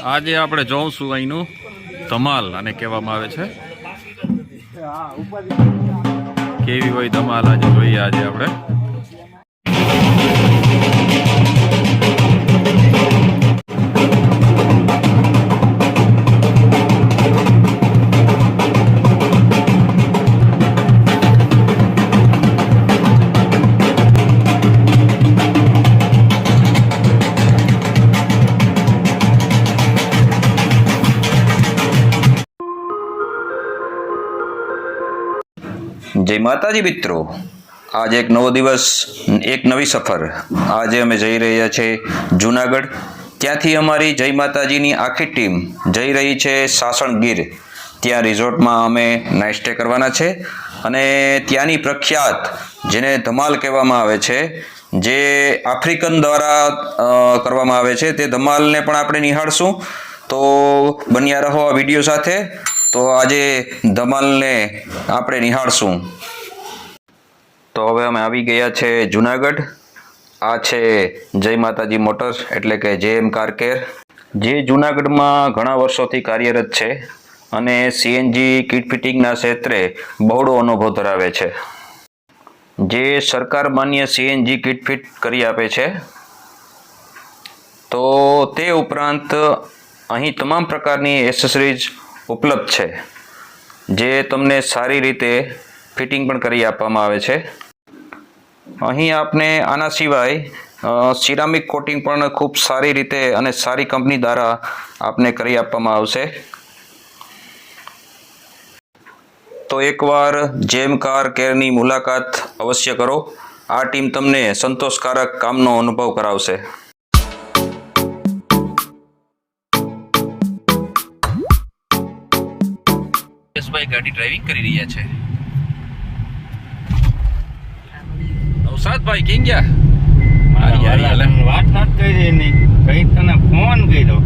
આજે આપણે જોઈશું અહીંનું ધમાલ આને કહેવામાં આવે છે. કેવી હોય ધમાલ આજે જોઈએ આજે આપણે. જય માતાજી મિત્રો, આજે એક નવો દિવસ, એક નવી સફર. આજે અમે જઈ રહ્યા છે જુનાગઢ. ત્યાંથી અમારી જય માતાજીની આખી ટીમ જઈ રહી છે સાસણગીર. ત્યાં રિઝોર્ટમાં અમે નાઇટ સ્ટે કરવાના છે અને ત્યાંની પ્રખ્યાત જેને ધમાલ કહેવામાં આવે છે, જે આફ્રિકન દ્વારા કરવામાં આવે છે, તે ધમાલને પણ આપણે નિહાળશું. તો બન્યા રહો આ વિડીયો સાથે. તો આજે ધમાલને આપણે નિહાળશું. તો હવે અમે આવી ગયા છે જુનાગઢ. આ છે જય માતાજી મોટર્સ એટલે કે JM કાર કેર, જે જુનાગઢમાં ઘણા વર્ષોથી કાર્યરત છે અને CNG કિટ ફિટિંગના ક્ષેત્રે બહોળો અનુભવ ધરાવે છે, જે સરકાર માન્ય CNG કિટ ફિટ કરી આપે છે. તો તે ઉપરાંત અહીં તમામ પ્રકારની એસેસરીઝ ઉપલબ્ધ છે, જે તમને સારી રીતે ફિટિંગ પણ કરી આપવામાં આવે છે. અહીં આપને આના સિવાય સિરામિક કોટિંગ પણ ખૂબ સારી રીતે અને સારી કંપની દ્વારા આપને કરી આપવામાં આવશે. તો એકવાર JM કાર કેરની મુલાકાત અવશ્ય કરો. આ ટીમ તમને સંતોષકારક કામનો અનુભવ કરાવશે. ભાઈ ગાડી ડ્રાઇવિંગ કરી રહ્યા છે. નવસાદભાઈ કેમ ગયા? વાત નથી કરી નહીં, કઈ તને ફોન કર્યો.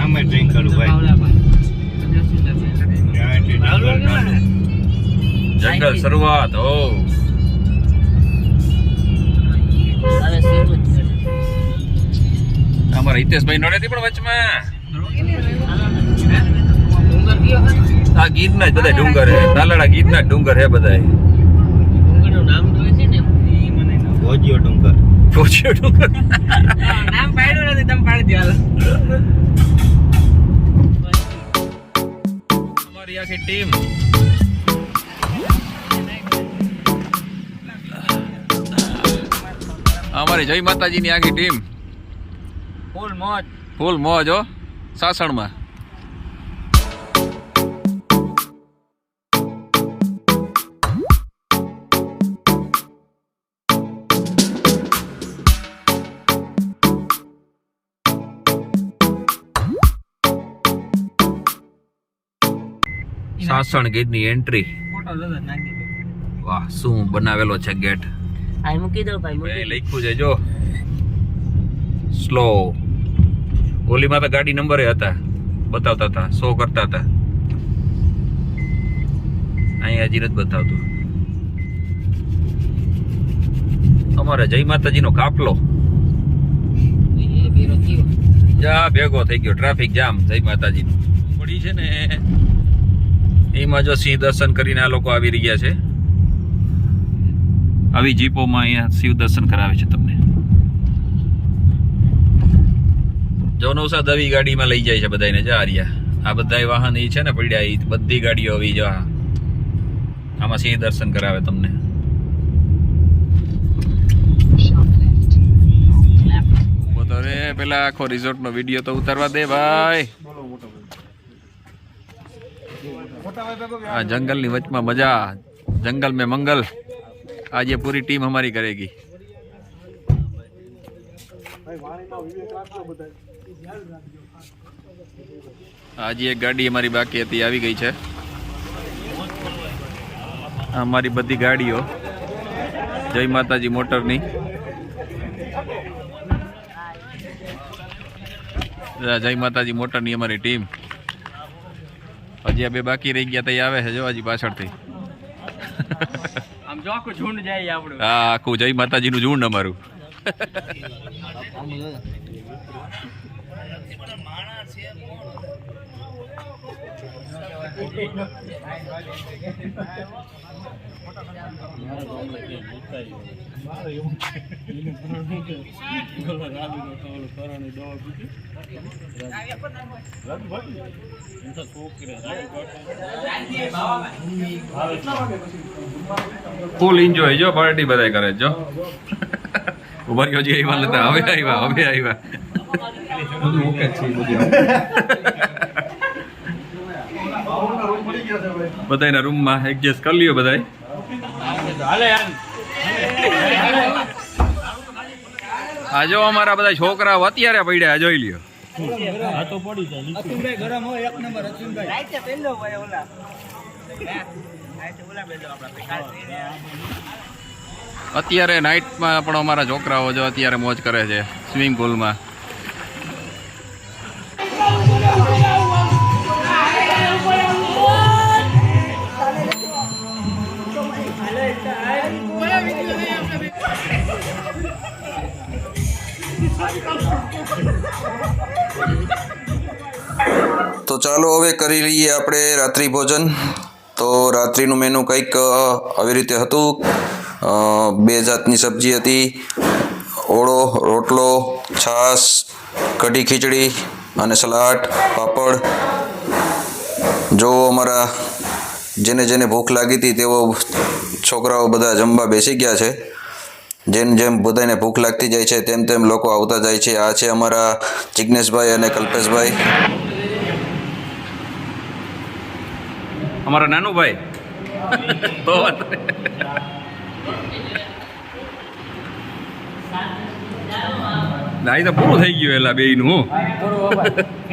અમે ડ્રિંક કરું ભાઈ. જંગલ શરૂઆત હો. અમારા હિતેશભાઈ નડેથી પણ વચમાં આ ગીરના જ બધા ડુંગર હે, તાલાળા ગીરના જ ડુંગર હે બધા. ભોજિયો ડુંગર. ભોજિયો ડુંગર નામ પાડ્યું નથી, તમે પાડી દો. અમારી આખી ટીમ અમારી જય માતાજીની આખી ટીમ ફૂલ મોજ હો સાસણમાં. સાસણ ગેટની એન્ટ્રી. વાહ, શું બનાવેલો છે ગેટ. મૂકી દો ભાઈ. લખ્યું છે જો સ્લો. ઓલીમાં તો ગાડી નંબરે હતા, બતાવતા હતા, 100 કરતા હતા. અહીંયા હજી નથી બતાવતું. અમારે જય માતાજીનો કાફલો જા ભેગો થઈ ગયો. ટ્રાફિક જામ જય માતાજીનો પડી છે ને, એમાં જો સિંહ દર્શન કરીને આ લોકો આવી રહ્યા છે. આવી જીપોમાં અહીંયા શિવ દર્શન કરાવે છે તમને. જો નવસાદ આવી ગાડીમાં લઈ જાય છે બધાને. જા રહ્યા આ બધા વાહન એ છે ને પડ્યા, એ બધી ગાડીઓ આવી જો આમાં સિંહ દર્શન કરાવે તમને. રે પેલા આખો રિઝોર્ટ નો વિડીયો તો ઉતારવા દે ભાઈ. આ जंगल ની વચમાં મજા, जंगल में मंगल। आज ये पूरी टीम हमारी करेगी। आज एक गाड़ी हमारी बाकी હતી, આવી ગઈ છે। અમારી બધી ગાડીઓ જય માતાજી મોટરની, જય માતાજી મોટરની અમારી ટીમ। હજી આ બે બાકી રહી ગયા, તઈ આવે છે જો હજી પાછળથી। આમ જો આખું ઝુંડ જાય આપણું। હા, આખું જય માતાજીનું ઝુંડ અમારું। ફૂલ એન્જોય જો, પાર્ટી બધાય કરે જો। ઉભા હજી આવ્યા નતા, હવે આવ્યા। બધું ઓકે છે બધું। બધાયના રૂમમાં એડજસ્ટ કરી લ્યો બધાય। આ જો અમારા બધા છોકરાઓ અત્યારે પડ્યા, જોઈ લ્યો। અત્યારે નાઇટમાં પણ અમારા છોકરાઓ જો અત્યારે મોજ કરે છે સ્વિમિંગ પુલમાં। તો ચાલો હવે કરી લઈએ આપણે રાત્રિ ભોજન। તો રાત્રિનું મેનુ કંઈક આવી રીતે હતું। 2 જાતની સબ્જી હતી, ઓળો, રોટલો, છાશ, કઢી ખીચડી અને સલાડ, પાપડ। જો અમારા જેને જેને ભૂખ લાગી હતી તેઓ છોકરાઓ બધા જમવા બેસી ગયા છે। જેમ જેમ બધાને ભૂખ લાગતી જાય છે તેમ તેમ લોકો આવતા જાય છે। આ છે અમારા જિગ્નેશભાઈ અને કલ્પેશભાઈ। અમારા નાનું ભાઈ તો નાઈ તો પૂરું થઈ ગયું એલા બેયનું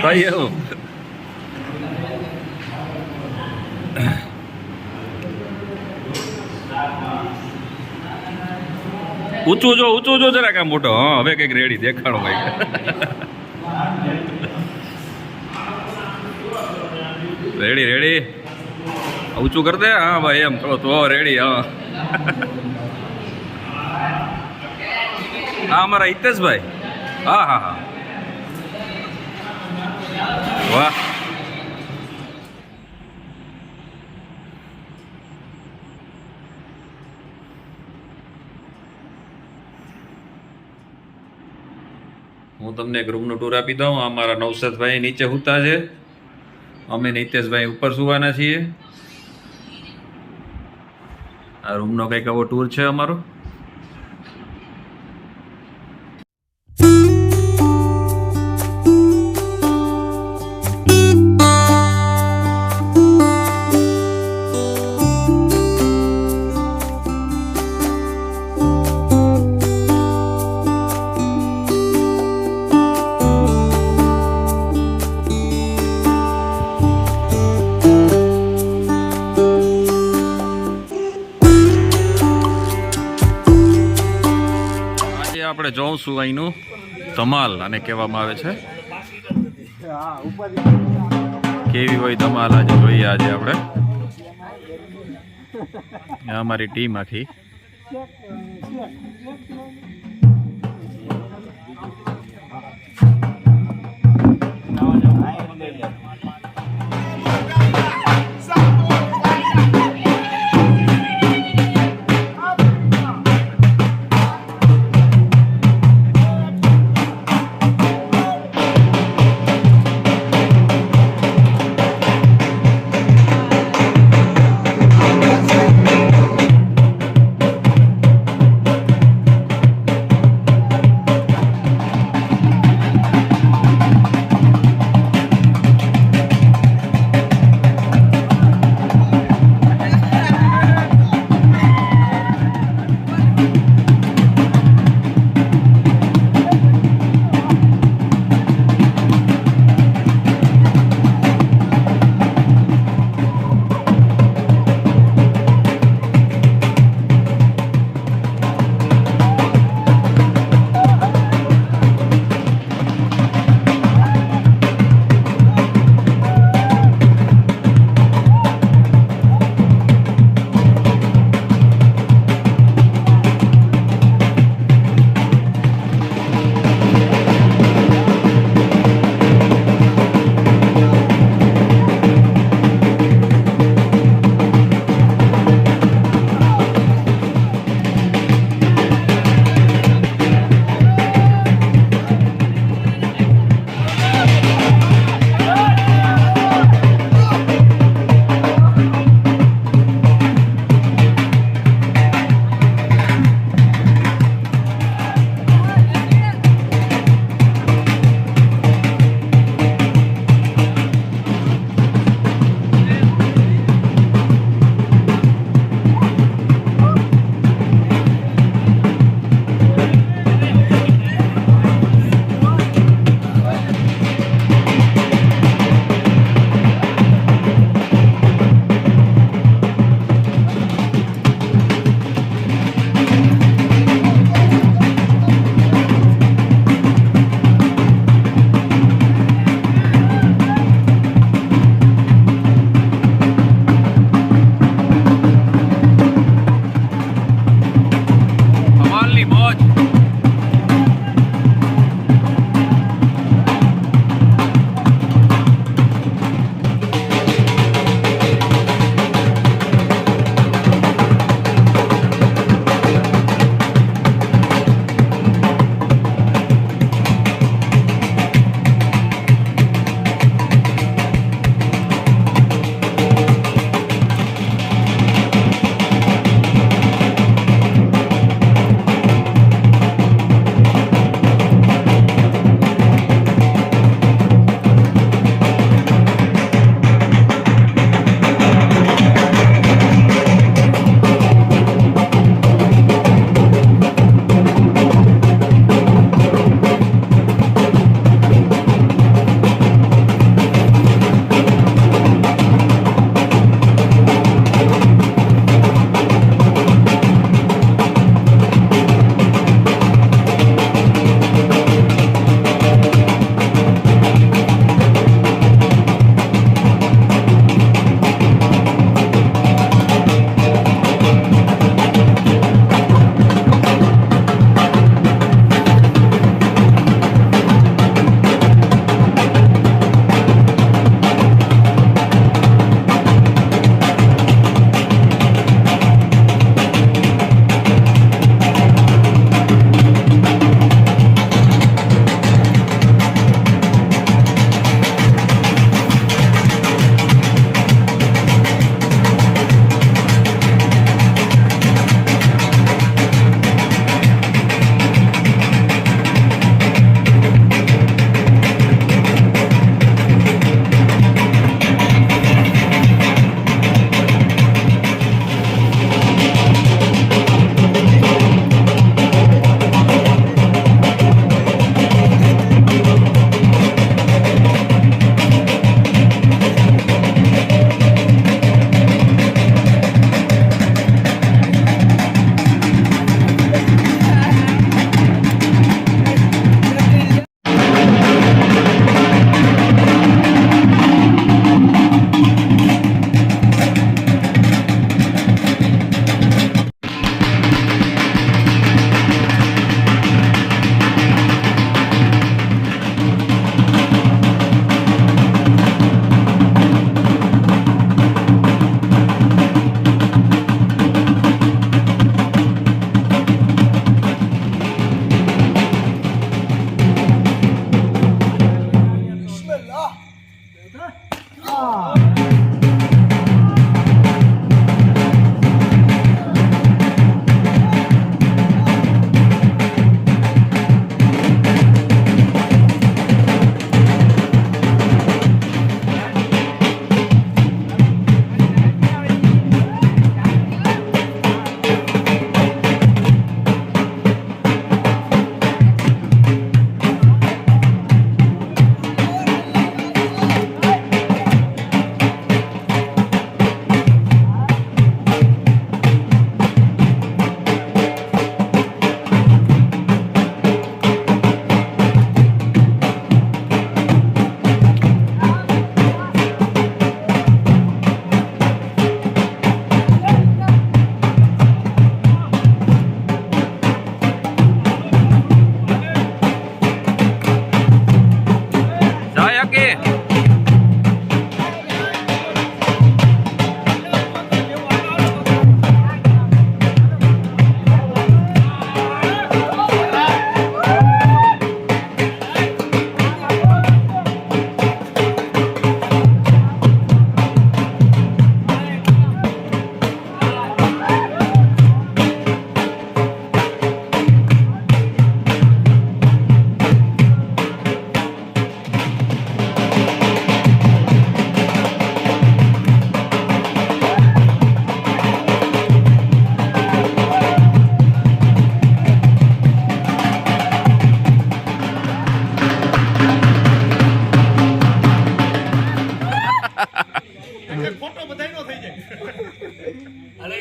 કઈ એવું। ઊંચું જો જરાક આમ મોટો। હા, હવે કઈક રેડી દેખાડો ભાઈ। રેડી ઊંચું કર દે। હા ભાઈ, એમ તો રેડી। હા, હા અમારા હિતેશભાઈ। હા, વાહ। હું તમને એક રૂમનું ટૂર આપી દઉં। અમારા નવસદભાઈ નીચે સૂતા છે, અમે નિતેશભાઈ ઉપર સુવાના છીએ। આ રૂમનો કંઈક આવો ટૂર છે અમારો। આપણે જોઉંશું અહીંનું ધમાલ આને કહેવામાં આવે છે। કેવી હોય ધમાલ આજે જોઈએ। આજે આપણે અમારી ટીમ આખી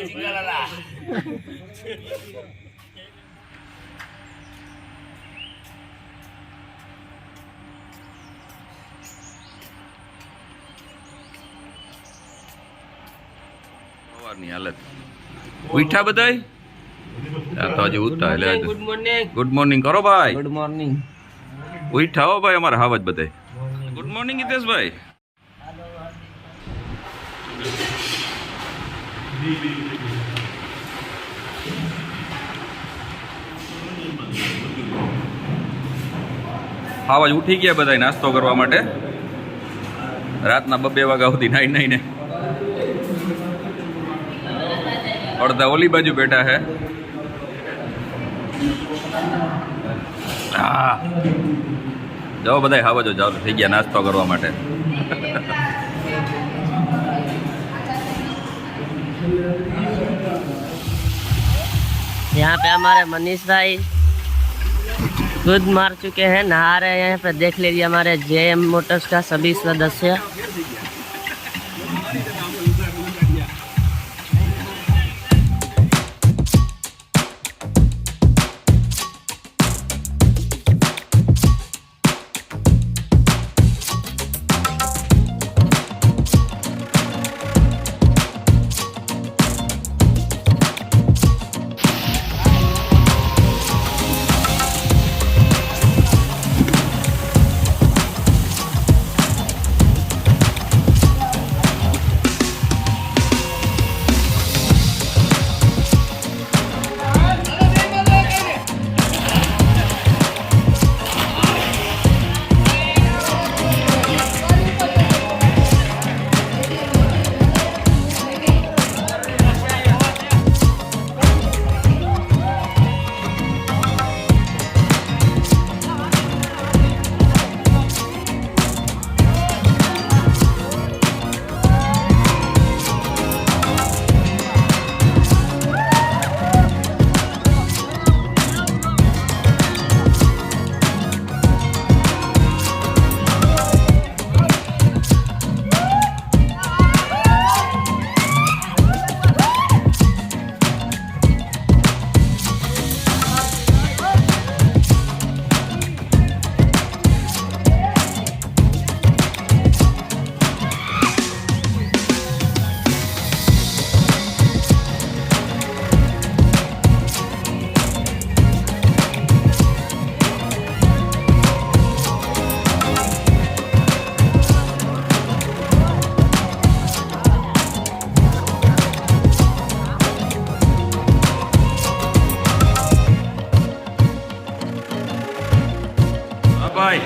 સવારની હાલત ઉઠ્યા બધાય આ તો હજી ઉઠતા એટલે ગુડ મોર્નિંગ. ગુડ મોર્નિંગ કરો ભાઈ ગુડ મોર્નિંગ. ઉઠ્યા હો ભાઈ અમારા હાવજ બધાય ગુડ મોર્નિંગ હિતેશભાઈ હાવજ ઉઠી ગયા બધાય નાસ્તો કરવા માટે રાતના 2 વાગ્યા સુધી નાઈ નાઈને અડધા ઓલી બાજુ બેઠા હે જાઓ બધા હાવજો જાઓ થઈ ગયા નાસ્તો કરવા માટે यहाँ पे हमारे मनीष भाई खुद मार चुके हैं, नहा रहे हैं। यहाँ पे देख लीजिए हमारे JM मोटर्स का सभी सदस्य। ભાઈ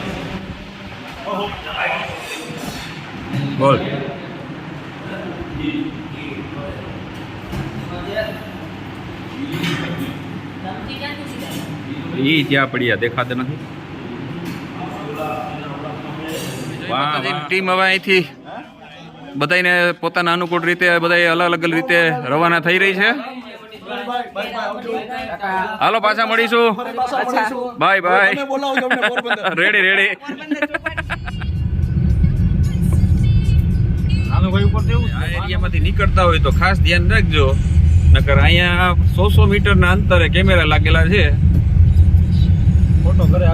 બોલ ઈ ત્યાં પડ્યા દેખાતા નથી ટીમ હવે અહીંથી બધાને પોતાના અનુકૂળ રીતે બધા અલગ અલગ રીતે રવાના થઈ રહી છે હાલો પાછા મળીશું બાય બાય રેડી રેડી આ એરિયામાંથી નીકળતા હોય તો ખાસ ધ્યાન રાખજો નકર અહીંયા 100 મીટરના અંતરે કેમેરા લાગેલા છે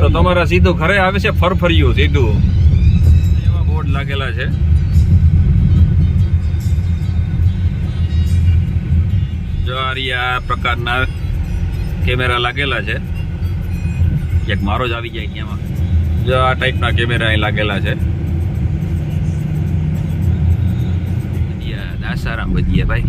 તો તમારા સીધું ઘરે આવે છે ફરફરિયું સીધું એવા બોર્ડ લાગેલા છે જો આ પ્રકારના કેમેરા લાગેલા છે એક મારો જ આવી જાય અહીંયામાં જો આ ટાઈપના કેમેરા અહીં લાગેલા છે દાસારામ ભજીયા ભાઈ